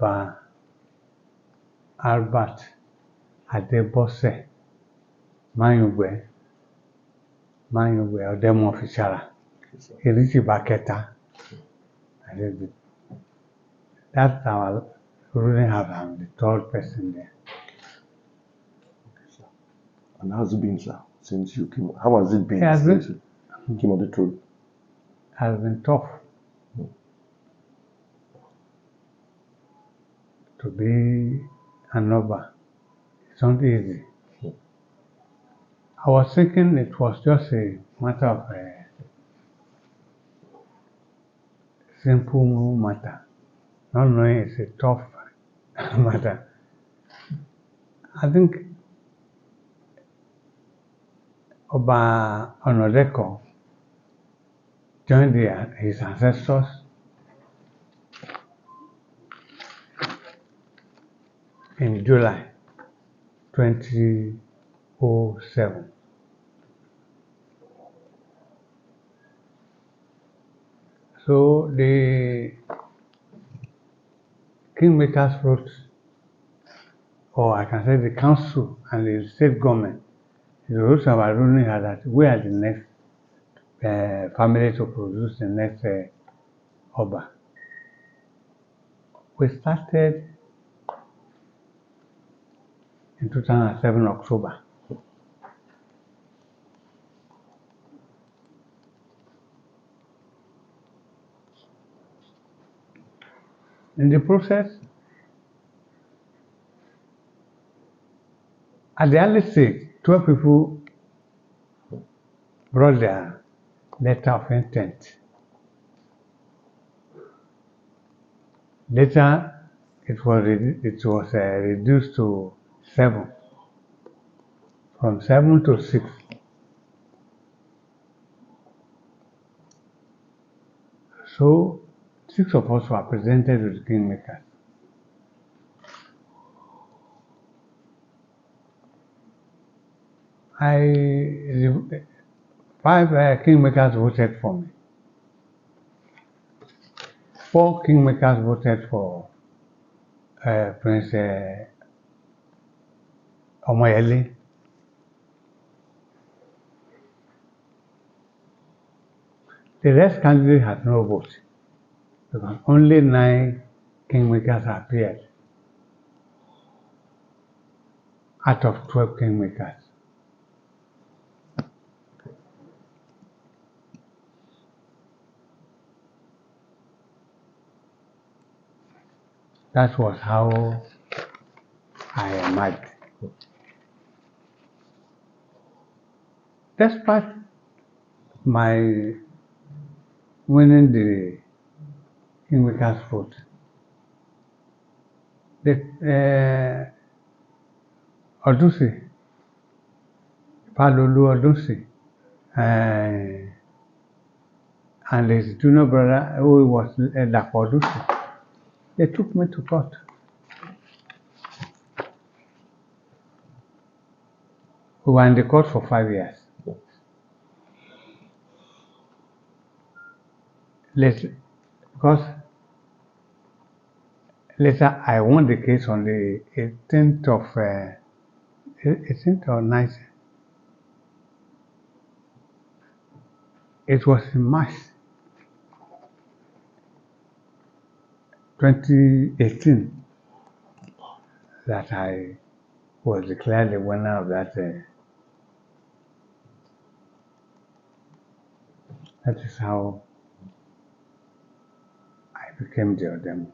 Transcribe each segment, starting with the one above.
Ọba Albert Adebose Mayungbe Odemo of Isara. Elizabeth Keta. That's our ruling house. I'm the third person there. And how's it been, sir, since you came? How has it been since you came on the throne? It has been tough to be an Oba. It's not easy. I was thinking it was just a matter of a simple matter, not knowing it's a tough matter. I think Oba Onodeko joined his ancestors in July 2007. So the Kingmakers wrote, or I can say the council and the state government, the rules of our ruling are that we are the next family to produce the next Oba. We started in 2007 October. In the process, at the early stage, 12 people brought their letter of intent. Later, it was reduced to 7, from 7 to 6. So 6 of us were presented to the Kingmakers. Five Kingmakers voted for me. 4 Kingmakers voted for Prince Omoyele. The rest candidate had no vote, because only 9 Kingmakers appeared out of 12 Kingmakers. That was how I emerged. Despite my winning the Kingmakers vote, Odusi, Palolu Odusi, and his junior brother, who was Dapo Odusi, they took me to court. We were in the court for 5 years. Because later I won the case on the 18th or 19th. It was in March 2018 that I was declared the winner of that. That is how I became the Odemo.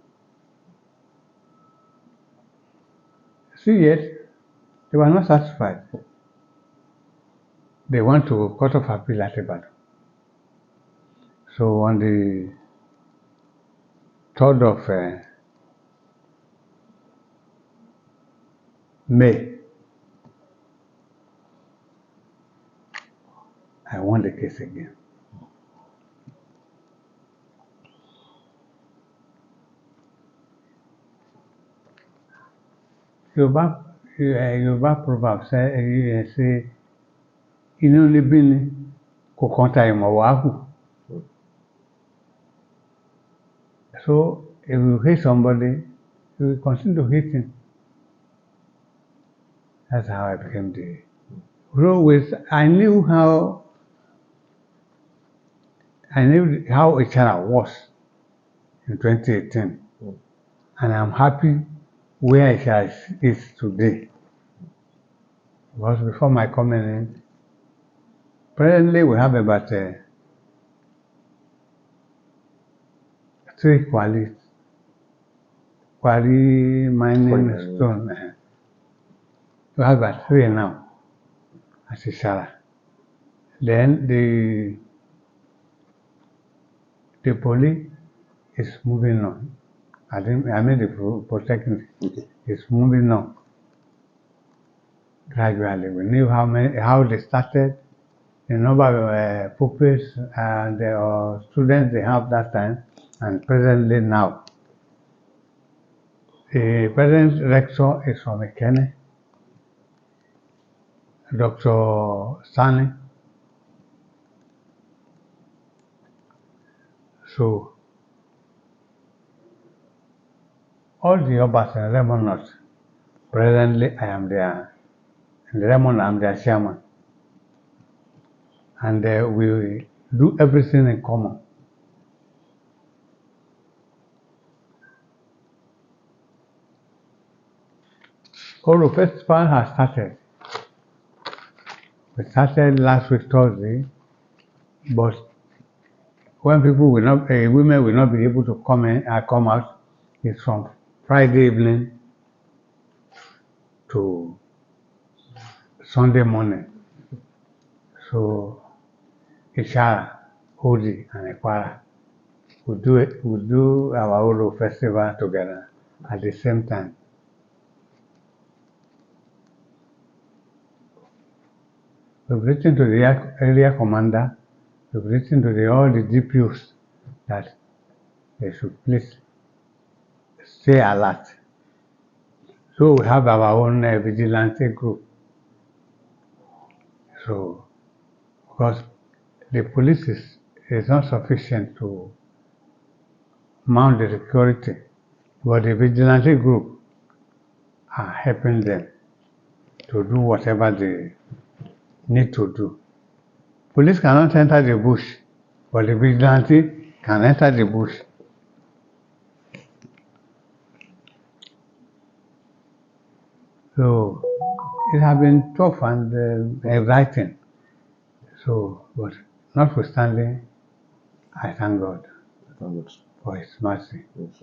See, yet they were not satisfied. They went to Court of Appeal at Ibadan. So on the 3rd of May, I won the case again. Yorùbá proverb say inú níbí ni kò kàn ta ìmọ̀ wàhù. So if you hate somebody, we continue to hate him. That's how I became the. I knew how Isara was in 2018, and I'm happy where Isara is today. Because before my coming in, presently we have about 3 quarry mining stone. We have about 3 now at Isara. Then the police is moving on. I mean the Polytechnic is moving on gradually. We knew how they started, the number of pupils and students they have that time, and presently now. The present rector is from Ikene, Dr. Stanley. So all the Obas in Lemon North, presently I am there. In Lemon, I'm their chairman. And we do everything in common. Oro Festival has started. We started last week Thursday, but when people will not, women will not be able to come out, it's from Friday evening to Sunday morning. So Isara, Odi, and Ekwara we do our Oro Festival together at the same time. We've written to the area commander, we've written to all the DPOs that they should please stay alert. So we have our own vigilante group. So, because the police is not sufficient to mount the security, but the vigilante group are helping them to do whatever they need to do. Police cannot enter the bush, but the vigilante can enter the bush. So it has been tough and exciting. So, but notwithstanding, I thank God for His mercy. Yes,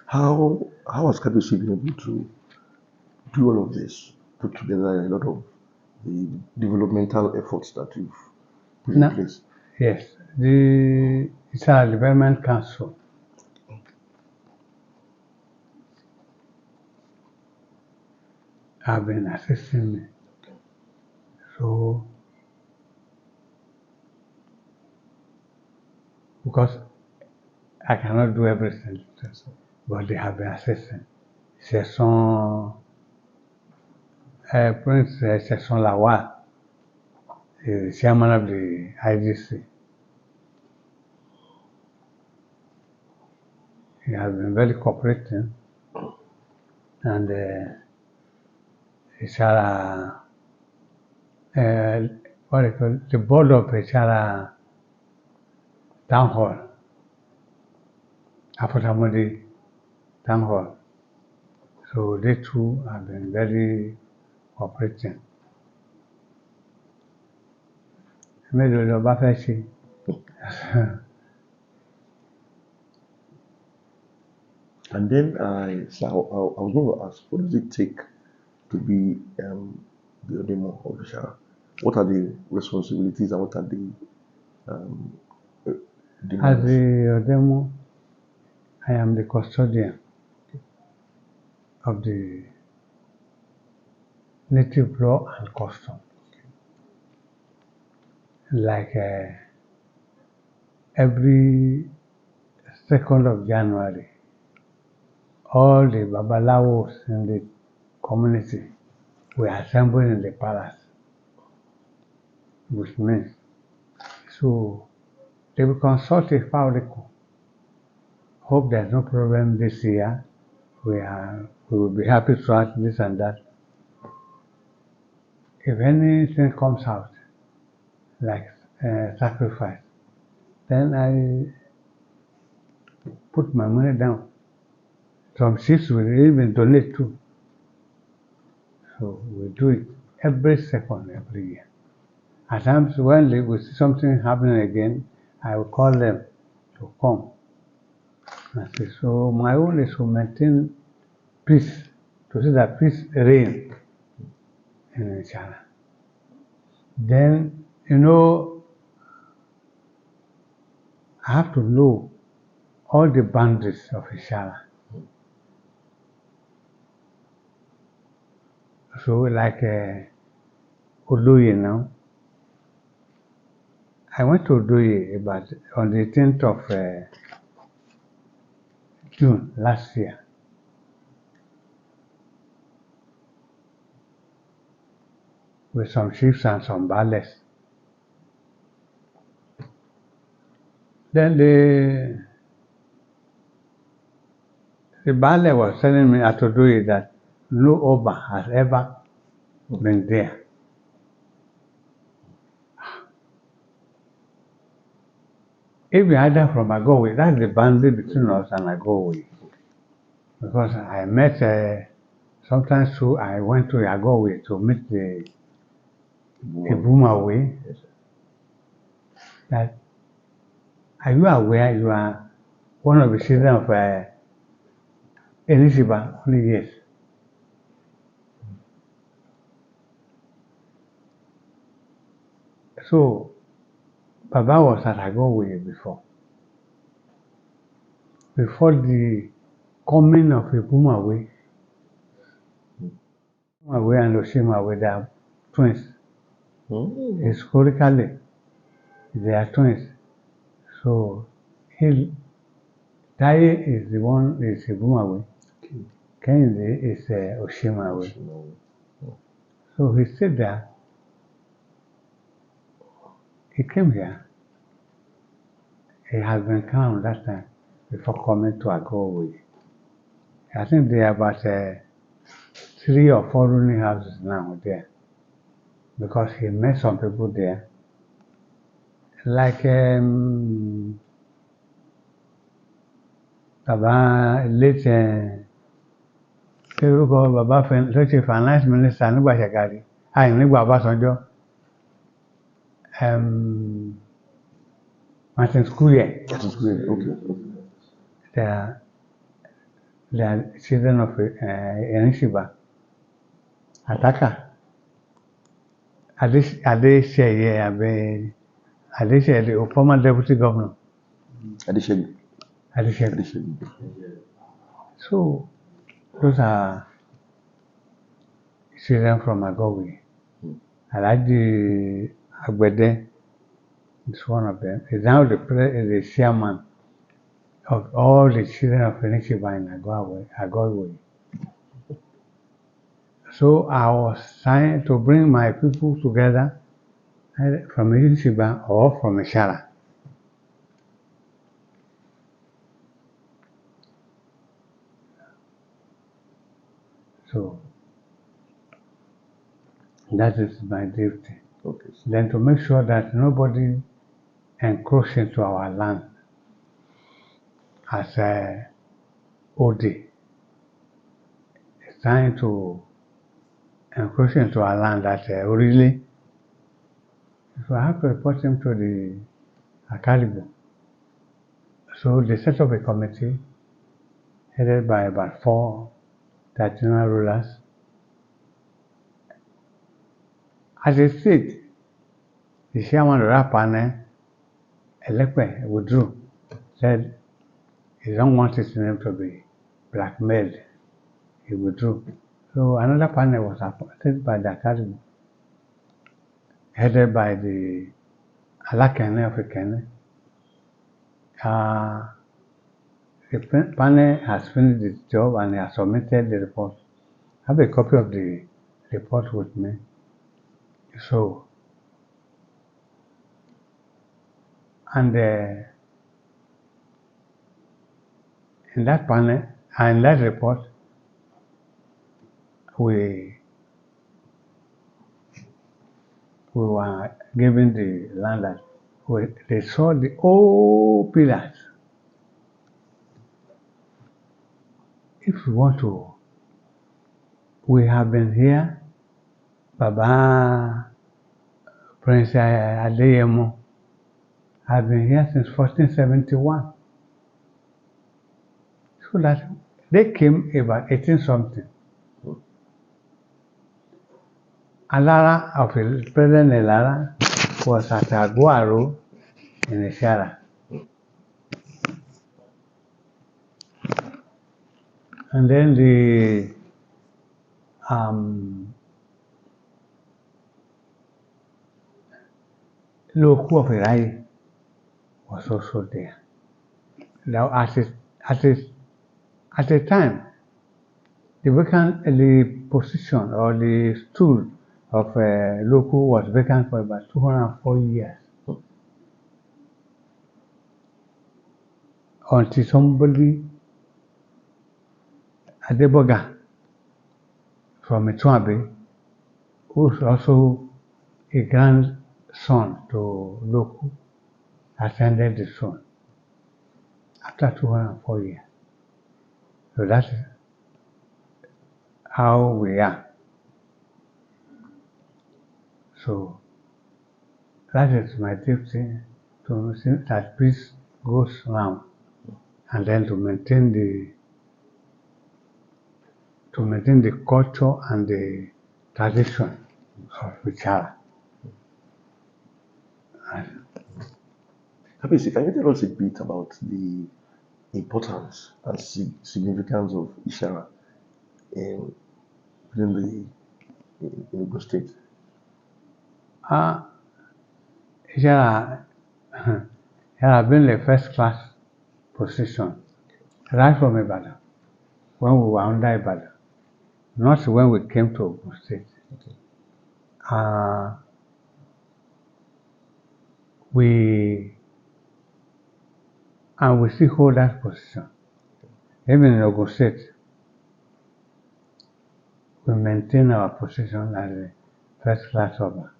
how has KBC been able to do all of this, put together a lot of the developmental efforts that you've put in place? Yes, the Isara Development Council have been assisting me. So, because I cannot do everything, but they have been assisting. Prince Section Lawal is the chairman of the IDC. He has been very cooperating, and Isara, the board of Isara Town Hall, Afotamodi Town Hall. So they too have been very cooperating. Mélòó ló bá fẹ́ ṣe? And then I was going to ask, what does it take to be the Odemo of Isara? What are the responsibilities and what are the demands? As the Odemo, I am the custodian of the native law and custom. Like every 2nd of January, all the Babalawos in the community will assemble in the palace with me. So they will consult a Faurico. Hope there's no problem this year. we will be happy to ask this and that. If anything comes out, like sacrifice, then I put my money down. Some chiefs will even donate too. So we do it every second, every year. At times when we see something happening again, I will call them to come. I say, so my own is to maintain peace, to see that peace reign in Isara. Then, I have to know all the boundaries of Isara. So like Odoye now, I went to Odoye about on the 18th of June last year. With some chiefs and some ballets. Then the ballet was telling me at Odoye that no Oba has ever been there. If you either from Agowe, that's the boundary between us and Agowe. Because I met, sometimes too, I went to Agowe to meet the Bumawe. Yes. That, are you aware you are one of the children of Elizabeth? Only yes. So, Baba was at Agowe before the coming of Bumawe. Bumawe and Oshimawe, they are twins. Historically, they are twins. So, Taye is the one is Bumawe. Kehinde is Oshimawe. So he stayed there. He came here. He has been crowned that time before coming to Agowe. I think there are about 3 or 4 ruling houses now there. Because he met some people there. Like Baba late Baba finance minister nígbà Shagari. Nígbà Ọbásanjọ́. Martin Square. Okay. They are children of Enishiba. Ataka. Adeseye, the former deputy governor. Adeseye. So, those are children from Agowe. Alhaji Agbede is one of them. He's now the chairman of all the children of Enishiba in Agowe. So I was trying to bring my people together from Enishiba or from Isara. So that is my duty. Okay. Then to make sure that nobody encroaches into our land as OD is trying to encroach into our land that really, so I have to report him to the Akaribu. So they set up a committee headed by about 4 traditional rulers. As a state, the chairman of that panel, Elekpe, withdrew, said he don't want his name to be blackmailed. He withdrew. So another panel was appointed by the Academy, headed by the Alakene of Ikene. The panel has finished its job and has submitted the report. I have a copy of the report with me. So, and in that panel, in that report, we were given the land that they saw the old pillars. If we want to, we have been here, Baba Prince Odemo has been here since 1471. So that they came about 18 something. Alara of President Alara was at Aguaro in Isara. And then the Loku of Irai was also there. Now at a time, the position or the stool of Loku was vacant for about 204 years. Until somebody, Adeboga from Ituabe, who is also a grandson to Loku, ascended the throne after 204 years. So that's how we are. So that is my duty, to see that peace goes round, and then to maintain the culture and the tradition of Isara. Kabisi, can you tell us a bit about the importance and significance of Isara within the Enugu State? Isara has been a first class position right from Ibadan, when we were under Ibadan, not when we came to Ogun State. Okay. We still hold that position. Even in Ogun State, we maintain our position as a first class Oba.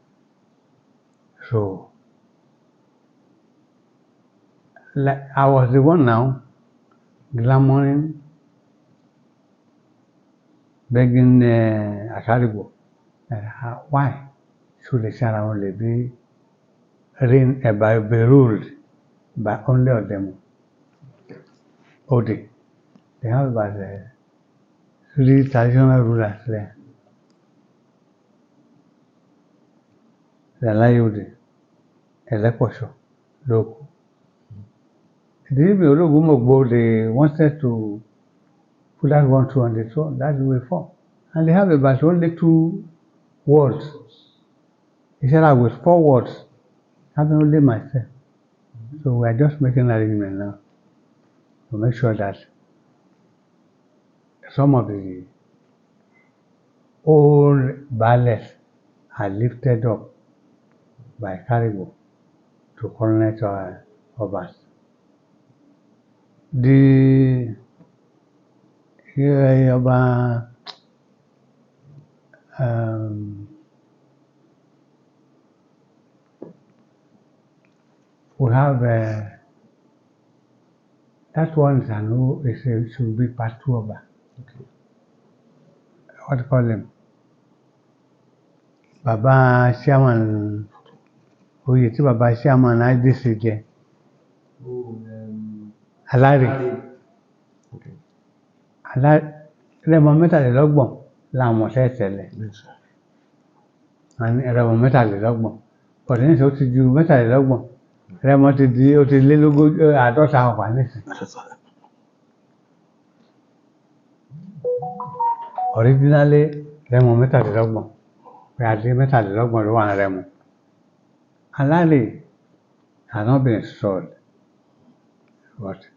So, like, I was the one now glamoring, begging Akarigo, why should the Isara only be ruled by only Odemo? Ode. They have about 3 traditional rulers there. The Layode, Eleposho, Loku. The Ologumogbo, they wanted to put that one through on the throne. That's the way forward. And they have about only 2 words. He said, I with 4 words, having only myself. So we are just making an arrangement now to make sure that some of the old ballads are lifted up by Karigo to coronate our Obas. The Oba we have that one should be part 2 Oba. Okay. What do you call him? Baba Chairman, oyè tí Baba Chairman IDC jẹ. Alárè. Rẹ́mọ 23 làwọn ọ̀sẹ̀ tẹ̀lẹ̀. Rẹ́mọ 23. Bọ̀dé ní sọ ti ju 23. Rẹ́mọ ti di ó ti lé 50 ọ̀pá nísìn. Originally, Rẹ́mọ 23. Pé adé 23 ló wà ní Rẹ́mọ. Alárè has not been installed, but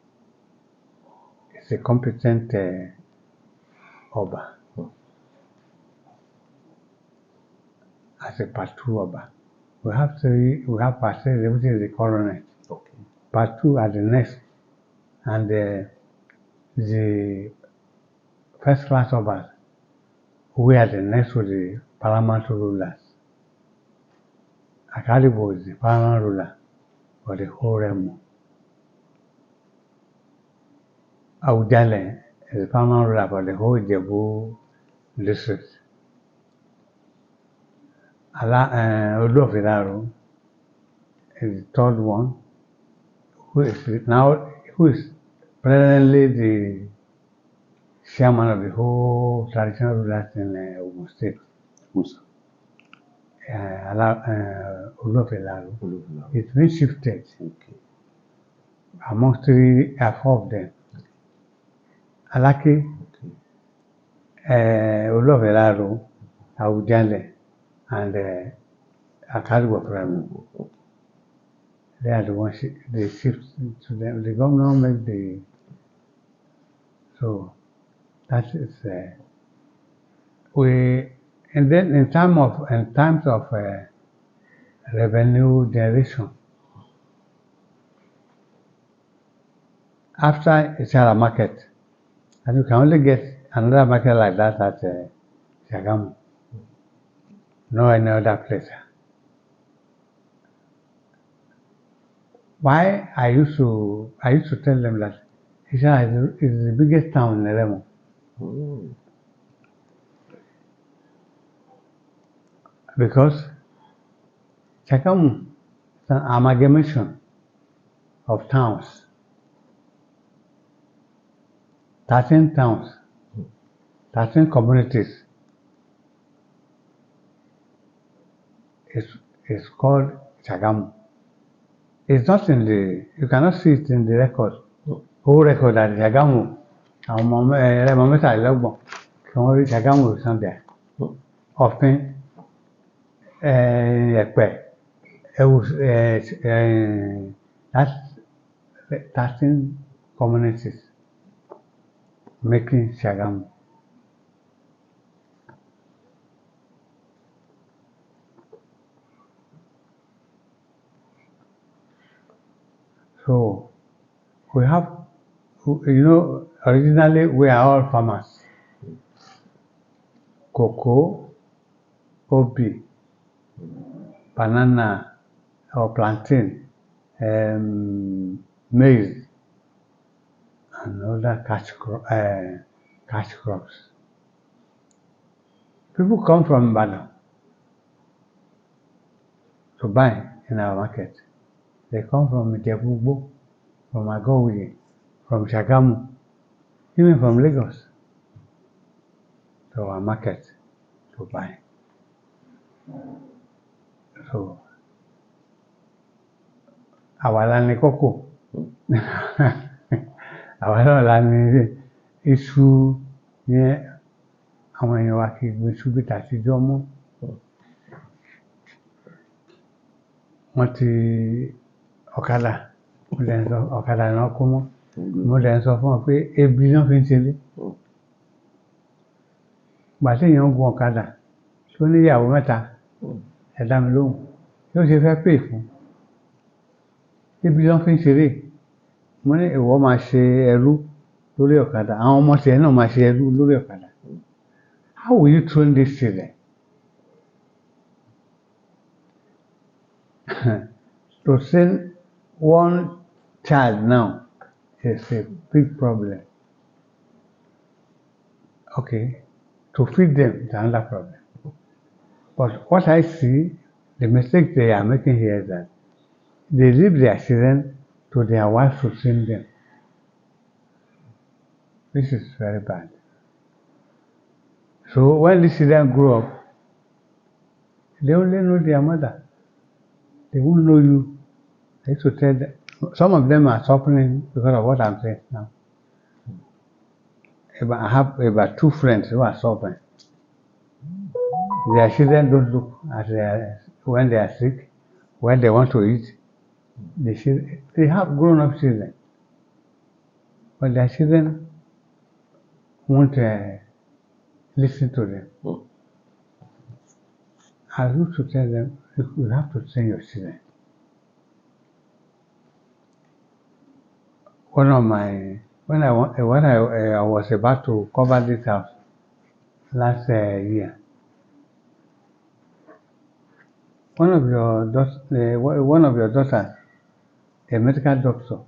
it's a competent Oba. As a part 2 Oba. We have part 3, which is the coronet. Okay. Part 2 are the next. And the first class Obas we are the next to the paramount rulers. Akalibo is the paramount ruler for the whole realm. Awujale is the paramount ruler for the whole Ijebu district. Oduofilaro is the third one, who is presently the chairman of the whole traditional rulers in Ogun State. Who's Oduofilaro. Olufilaro? It's been shifted Okay. amongst four of them. Alaki, Oduofilaro, Awujale, and Akalibo Prime. They are the ones they shift to them. The governor make the so that is and then in times of revenue generation, after Isara market, and you can only get another market like that at Shagamu, no any other place. Why I used to tell them that Isara is the biggest town in Remo. Because Shagamu is an amalgamation of towns, 13 towns, 13 communities. It's called Shagamu. It's not in you cannot see it in the record. Who record that Shagamu? Remo mẹ́tàlélọ́gbọ̀n kí wọ́n rí Shagamu is not there. Often, Ẹ̀pẹ́, that's 13 communities making Shagamu. So we have, originally we are all farmers. Cocoa, obi, banana or plantain, maize, and other cash crops. People come from Ibadan to buy in our market. They come from Ijebu, from Agouye, from Shagamu, even from Lagos to our market to buy. So, àwa la ní kókò, àwa náà la ní iṣu yẹn, àwọn èèyàn wa kì í gbin iṣu bí tàtijọ́ mọ́. Wọ́n ti ọ̀kadà náà kó mọ́. Mo dẹ̀ ń sọ fún wọn pé ebi náà fi ń ṣeré. Ìgbà tí èèyàn ń gun ọ̀kadà tó níyàwó mẹ́ta, ẹ dá mi lóhùn, yóò ṣe fẹ́ pè fún. Ebi náà fi ń ṣeré. Mo ní ìwọ máa ṣe ẹrú lórí ọ̀kadà, àwọn ọmọ tiẹ̀ náà máa ṣe ẹrú lórí ọ̀kadà. How will you train these children? To train one child now is a big problem. Okay, to feed them is another problem. But what I see, the mistake they are making here is that they leave their children to their wives to train them. This is very bad. So when these children grow up, they only know their mother. They won't know you. I used to tell them, some of them are suffering because of what I'm saying now. I have about 2 friends who are suffering. Their children don't look at when they are sick, when they want to eat. They have grown-up children, but their children won't listen to them. I used to tell them, you have to train your children. When I was about to cover this house, last year. One of your daughters, a medical doctor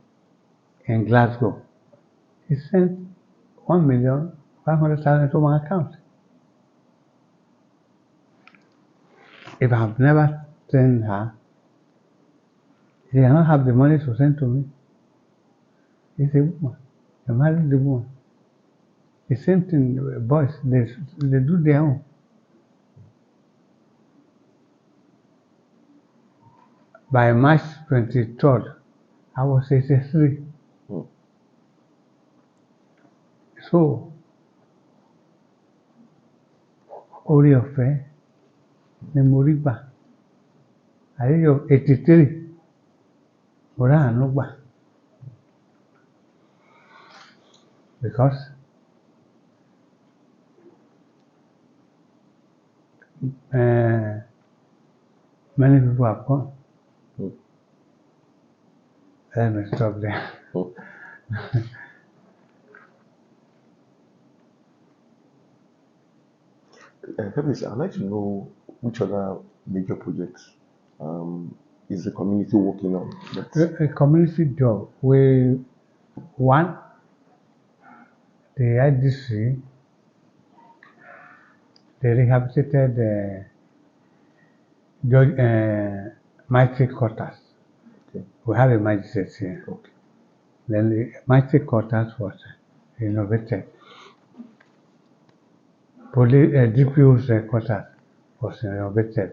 in Glasgow, he sent 1,500,000 to my account. If I have never seen her, she cannot have the money to send to me. It's a woman, a married woman. The same thing, boys, they do their own. By March 23rd, I was 83. So, orí ọ̀fẹ́ ni mo rí gbà. At the age of 83, mo ráàánú gbà. Because many people have gone. Let me stop there. I'd like to know which other major projects is the community working on? A community job. One, the IDC, they rehabilitated magistrate quarters. Okay. We have a magistrate here. Okay. Then the magistrate quarters was renovated. Police DPO's quarters was renovated.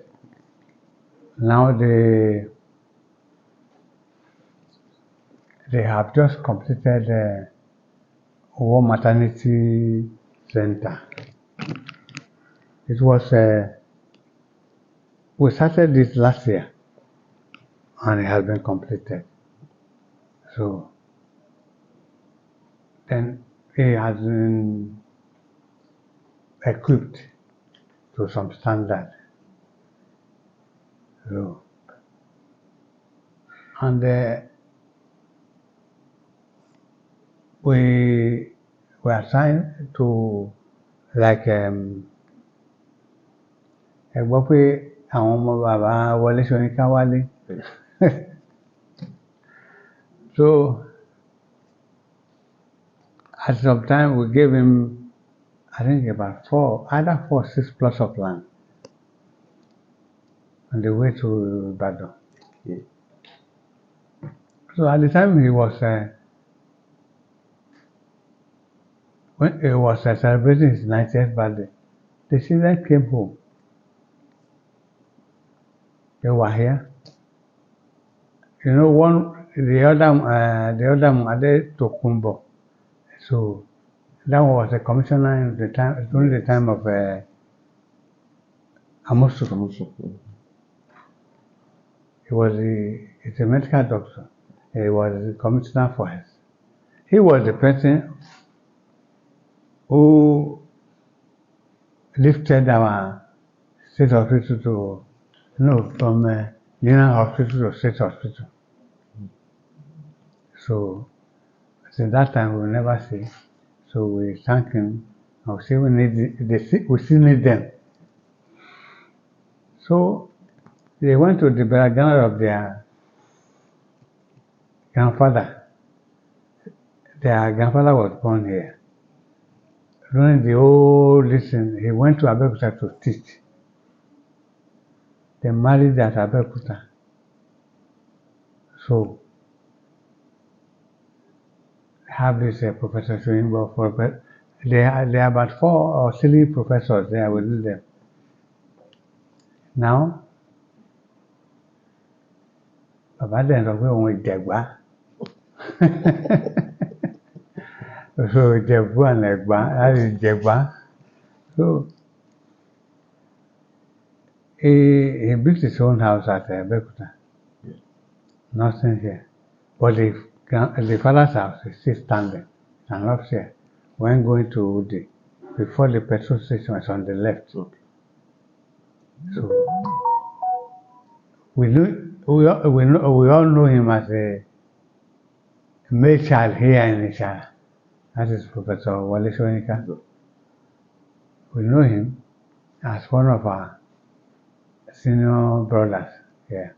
Now they have just completed War Maternity Center. It was we started this last year, and it has been completed. So then it has been equipped to some standard. So, and we were assigned to like gbọ́ pé àwọn ọmọ bàbá Wọlé Ṣóyínká wálé. So at some time we gave him, I think about 4 or 6 plots of land on the way to Ibadan. Yeah. So at the time he was when he was celebrating his 90th birthday, the children came home. They were here. You know, the other Ade Tokumbo. So that was the commissioner at the time, during the time of Amosu. He's a medical doctor. He was the commissioner for health. He was the person who lifted our state hospital from general hospital to state hospital. So since that time we never see. So we thank him. We say we still need them. So they went to the burial of their grandfather. Their grandfather was born here. During the whole listen, he went to Abeokuta to teach. They married at Abeokuta. So have this Professor Shoyinbo. There are about 4 or 3 professors there with them. Now, Baba then sọ pé òun Ìjẹ̀gbá. So Ìjẹ̀bú and Ẹ̀gbá, that is Ìjẹ̀gbá. So he built his own house at Abeokuta. Yeah. Nothing here. But the father's house is still standing and upstairs. When going to Udi, before the petrol station is on the left. Okay. So we all know him as a male child here in Isara. That is Professor Wale Ṣóyínká. We know him as one of our senior brothers here.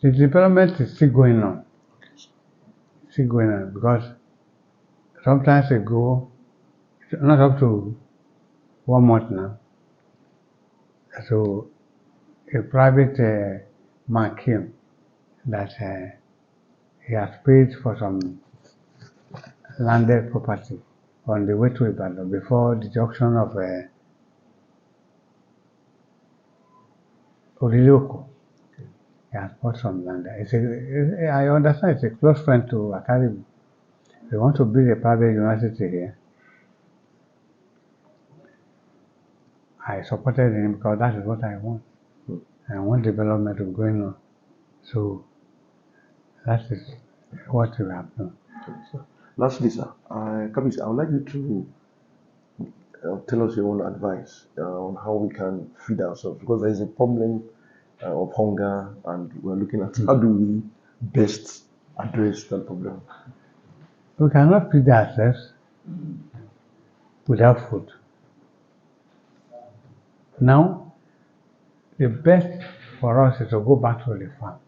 The development is still going on. Because sometimes ago, not up to 1 month now, so a private man came that he has paid for some landed property on the way to Ibadan before the junction of Oriloko. He has bought some land there. I understand it's a close friend to Akaribu. They want to build a private university here. I supported him because that is what I want. I want development of going on. So that is what we have done. Lastly, sir, Kabis, I would like you to tell us your own advice on how we can feed ourselves, because there is a problem of hunger, and we're looking at how do we best address that problem. We cannot feed ourselves without food. Now, the best for us is to go back to the farm.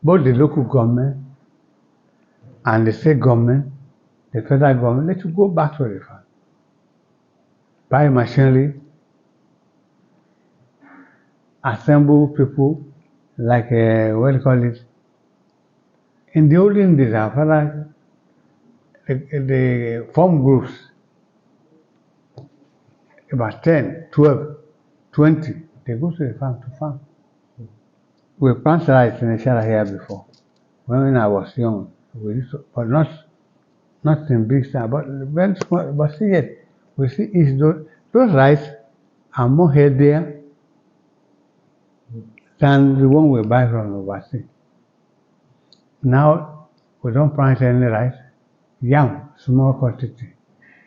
Both the local government and the state government, the federal government, they should go back to the farm. Buy machinery, assemble people like, what do you call it? In the olden days, our father, the farm groups, about 10, 12, 20, they go to the farm to farm. We planted rice in Isara here before. When I was young, we used to, but not in big style, but very small. But see yet, we see is those rice are more healthier than the one we buy from overseas. Now we don't plant any rice, yam, small quantity.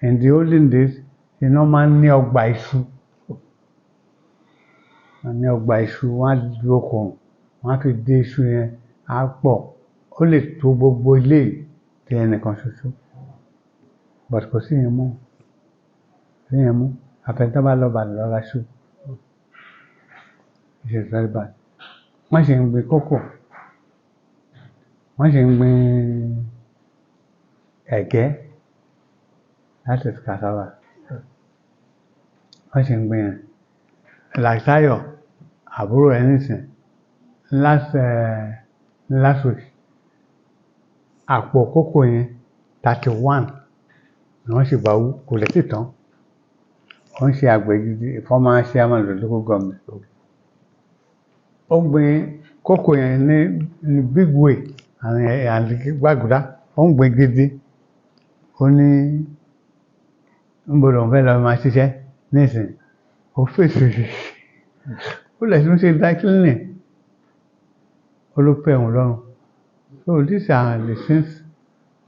In the olden days, the normal ní ọgbà iṣu. Ní ọgbà iṣu, wọ́n á dúró kàn, wọ́n á fi dé iṣu yẹn, á pọ̀. Ó lè tó gbogbo ilé tí ẹnìkan ṣoṣo. But kò sí yẹn mọ́. Sí yẹn mọ́. Àfẹnitọ́ bá lọ Ìbàdàn lọ ra iṣu. It is very bad. Wọ́n sì ń gbin kókò. Wọ́n sì ń gbin ẹ̀gẹ́. That is cassava. Wọ́n sì ń gbin yẹn. Like Tayo, àbúrò ẹ̀ nísìn. Last week, àpò kókò yẹn 31 ni wọ́n sì bá wú, kò lè tì tán. Wọ́n ṣe àgbẹ̀ gidi, former chairman of the local government. Ó gbin kókò yẹn ní big way and gbàgùdá. Ó ń gbin gidi. Ó ní níbo lòun fẹ́ lọ máa ṣiṣẹ́ nísìn. Ó fèsì. Ó lè tún ṣe dry cleaning. Ó ló pẹ́ òun lọ́rùn. So these are the things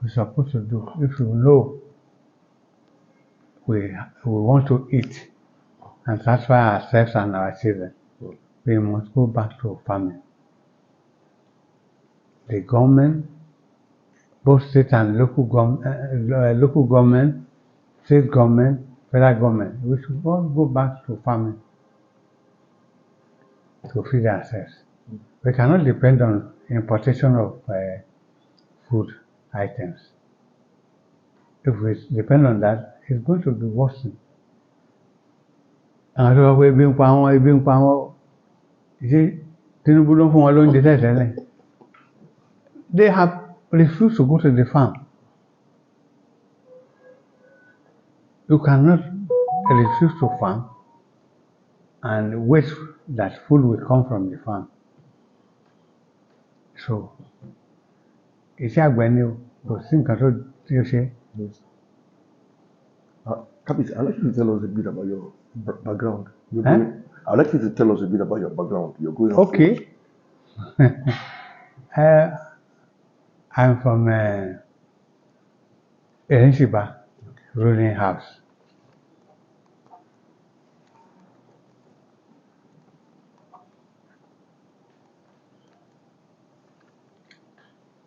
we're supposed to do. If you know we want to eat and satisfy ourselves and our children, we must go back to farming. The government, both state and local government, state government, federal government, we should all go back to farming to feed ourselves. We cannot depend on importation of food items. If we depend on that, it's going to be worse. Àwọn tó wá pé ebi ń pa wọ́n, ṣé Tinubu ló ń fún wọn lóúnjẹ tẹ́lẹ̀? They have refused to go to the farm. You cannot refuse to farm and wait that food will come from the farm. So, iṣẹ́ àgbẹ̀ ni o, kò sí nǹkan tó tí ó ṣe. Kabis, I'd like you to tell us a bit about your background. I'd like you to tell us a bit about your background. You're going on. Okay. I'm from Erishiba ruling house.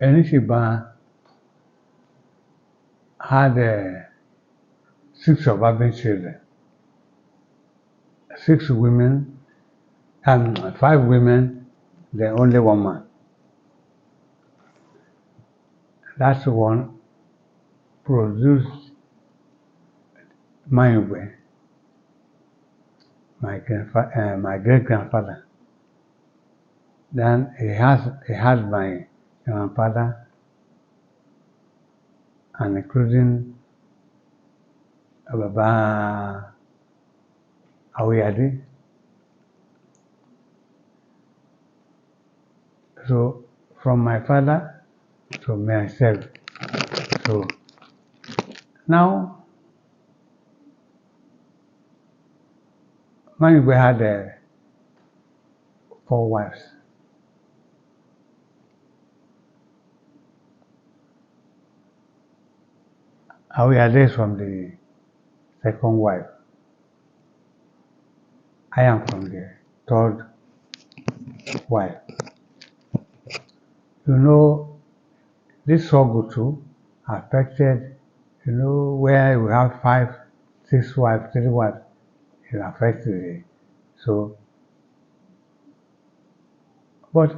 Erishiba had 6 surviving children, 6 women, and 5 women, then only 1 man. That's one produced Mayungbe, my great grandfather. Then he has my grandfather, and including Baba Awiyade. So from my father to myself. So now Mayungbe had 4 wives. Awiyade is from the second wife. I am from the third wife. You know, this struggle too affected, where we have 5, 6 wives, 3 wives, it affects the, so, but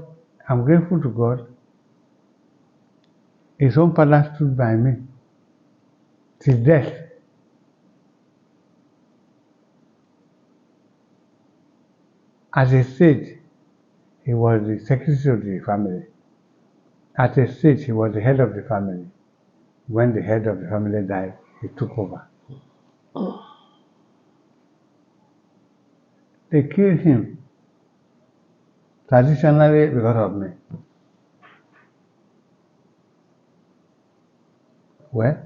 I'm grateful to God. His own father stood by me till death. At a stage, he was the secretary of the family. At a stage, he was the head of the family. When the head of the family died, he took over. They killed him traditionally because of me. Well,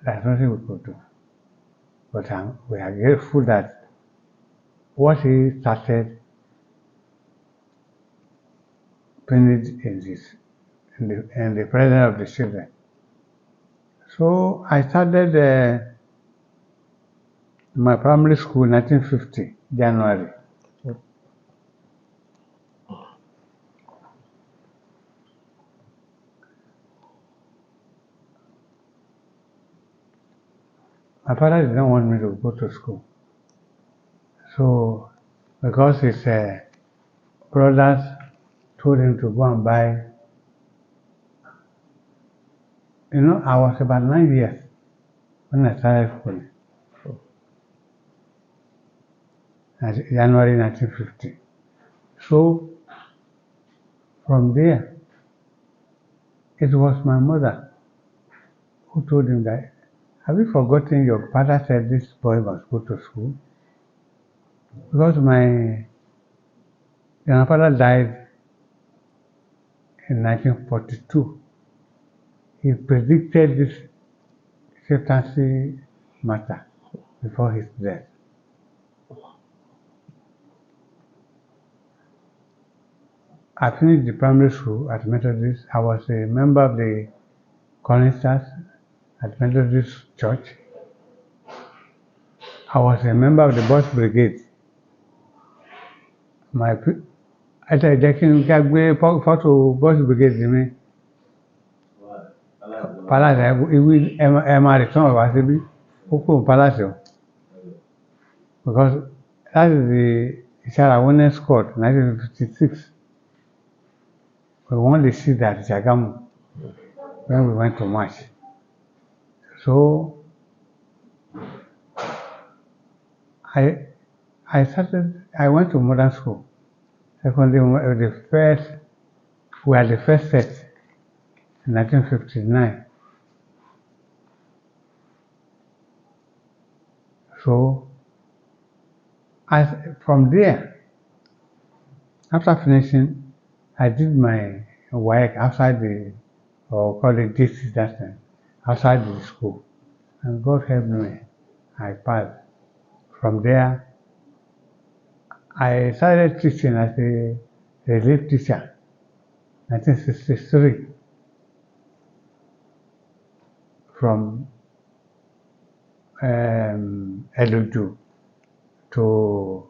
there's nothing we could do. But we are grateful that what he started finished in the presence of the children. So I started my primary school in 1950, January. My father did not want me to go to school. So, because his brothers told him to go and buy, I was about 9 years when I started schooling. January 1950. So, from there, it was my mother who told him that, have you forgotten your father said this boy must go to school? Because my grandfather died in 1942. He predicted this chieftaincy matter before his death. I finished the primary school at Methodist. I was a member of the choristers at Methodist Church. I was a member of the Boys Brigade. Jẹ́ kí n gbé fọ́tò Boys Brigade mi. Palace ẹ máa return wá síbí. Ó kúrò Palace o. Because that is the Isara Women's Court, 1956. We won the seat at Shagamu when we went to march. So I went to modern school. Secondly, we were the first set in 1959. So from there, after finishing, I did my work outside or call it this that time, outside the school. And God helped me, I passed. From there, I started teaching as a relief teacher, 1963, from Eluju to,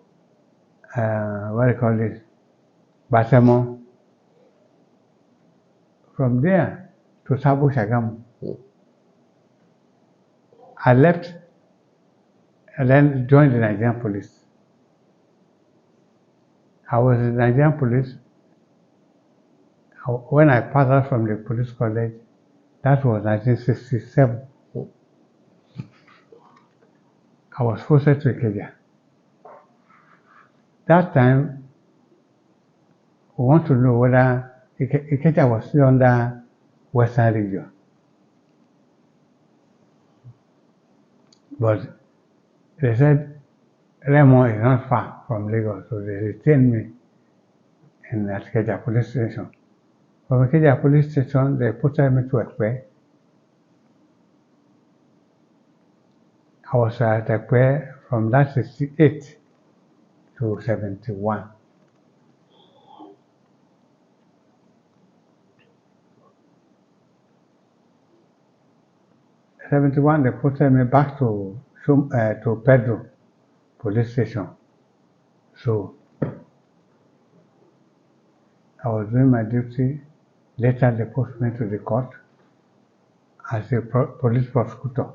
what do you call this, Basemo. From there to Sabo Shagamu. I left and then joined the Nigerian police. I was in the Nigerian police. When I passed out from the police college, that was 1967. I was posted to Ikeja. That time, we want to know whether Ikeja was still under Western Region. But they said Remo is not far from Lagos, so they retained me in Ikeja police station. From Ikeja police station, they posted me to Ekpe. I was at Ekpe from that 68 to 71. They posted me back to Pedro police station. So I was doing my duty. Later they posted me to the court as a police prosecutor.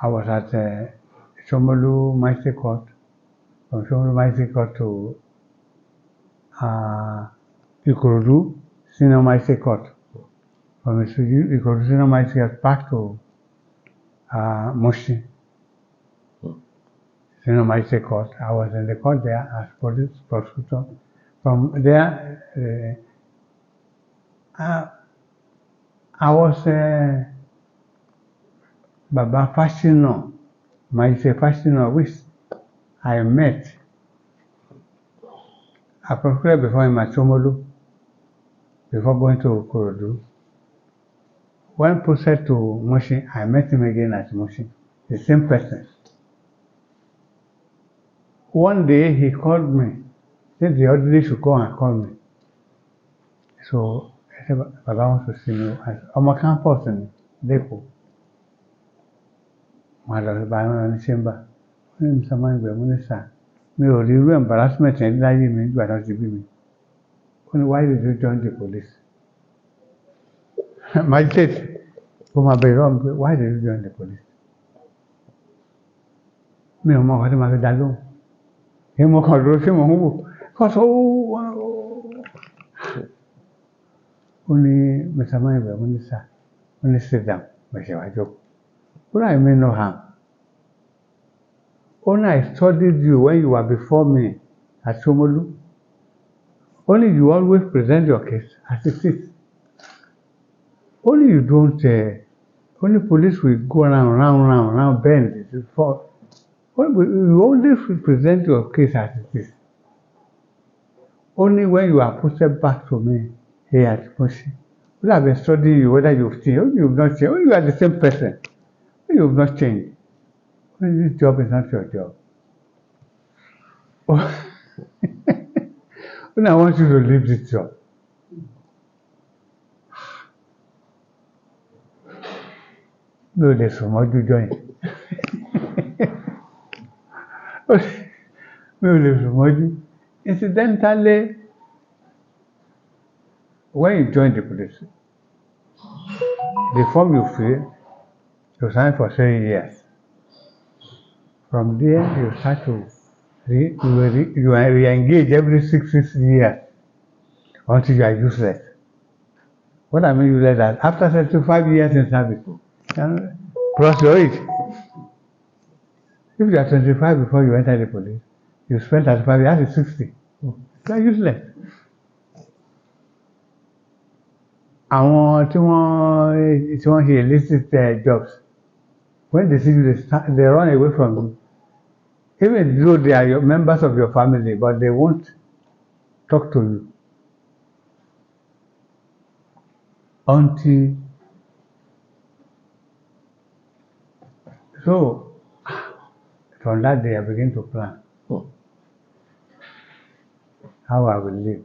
I was at Shomolu Magistrate Court, from Shomolu Magistrate Court to Ikorodu Senior Magistrate Court, from Ikorodu Senior Magistrate Court back to Moshi Senior Magistrate Court. I was in the court there as police prosecutor. From there, I was Baba Fashino, Magistrate Fashino, which I met. I prosecuted before him at Shomolu, before going to Ikorodu. When posted to Moshi, I met him again at Moshi, the same person. One day he called me, said the orderly should go and call me. So I said, Baba wants to see me. On my campus in Depo. My daughter by my chamber. Mr. Mayungbe, Minister, me or you embarrassment and lie me, you are not to be me. Why did you join the police? My state, why did you join the police? Me or my mother Dalo. Him or Rodrigo, because only Mr. Mayungbe, Minister, only sit down, Mr. Joke. But I mean no harm. Only I studied you when you were before me at Shomolu. Only you always present your case as it is. Only you don't, only police will go round, bend it. You always present your case as it is. Only when you are posted back to me here at Moshi, we have been studying you whether you've changed. Only you've not changed. Only you are the same person. Only you've not changed. Only this job is not your job. Only I want you to leave this job. No, there's so much to join. No, there's so much. Incidentally, when you join the police, the form you fill, you sign for 3 years. From there, you start to you re-engage every 6 years until you are useless. What I mean useless is after 35 years in service, plus your age. If you are 25 before you enter the police, you spend 35 years, that's 60. You are useless. Àwọn tí wọ́n ṣe illicit jobs, when they see you, they run away from you. Even though they are members of your family, but they won't talk to you until. So from that day, I begin to plan how I will live.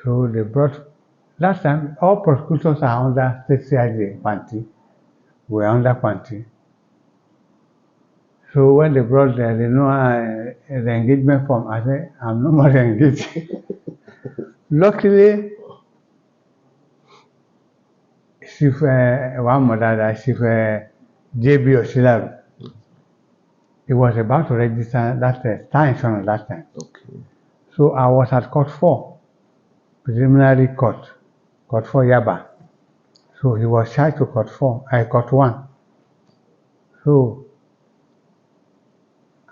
So they brought. Last time, all prosecutors are under state CID Panti. We're under Panti. So when they brought the engagement form, I said, I'm no more engaged. Luckily, Chief, one mother, that Chief JB Oshilaru. He was about to register that star insurance that time. Okay. So I was at Court 4, preliminary court, Court 4 Yaba. So he was charged to Court 1. So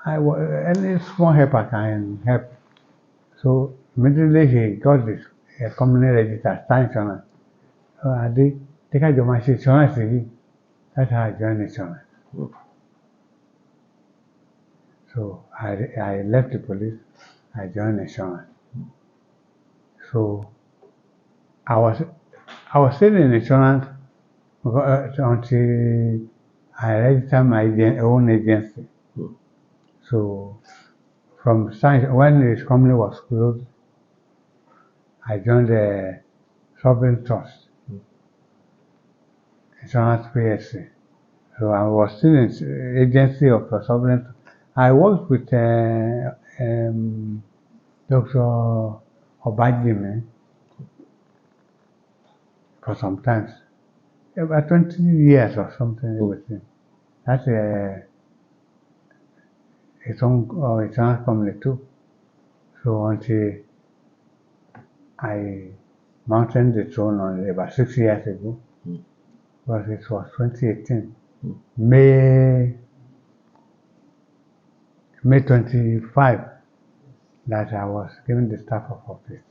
any small help I can help. So immediately he got this company registered, star insurance. So I did take out my insurance. That's how I joined insurance. So I left the police, I joined insurance. So I was still in insurance until I registered my own agency. So from when this company was closed, I joined the Sovereign Trust, Insurance PSC. So I was still in agency of the Sovereign Trust. I worked with Dr. Obajime for some time, about 20 years or something with him. That's its own insurance company too. So until I mounted the throne on about 6 years ago, because it was 2018, May 25, that I was given the staff of office.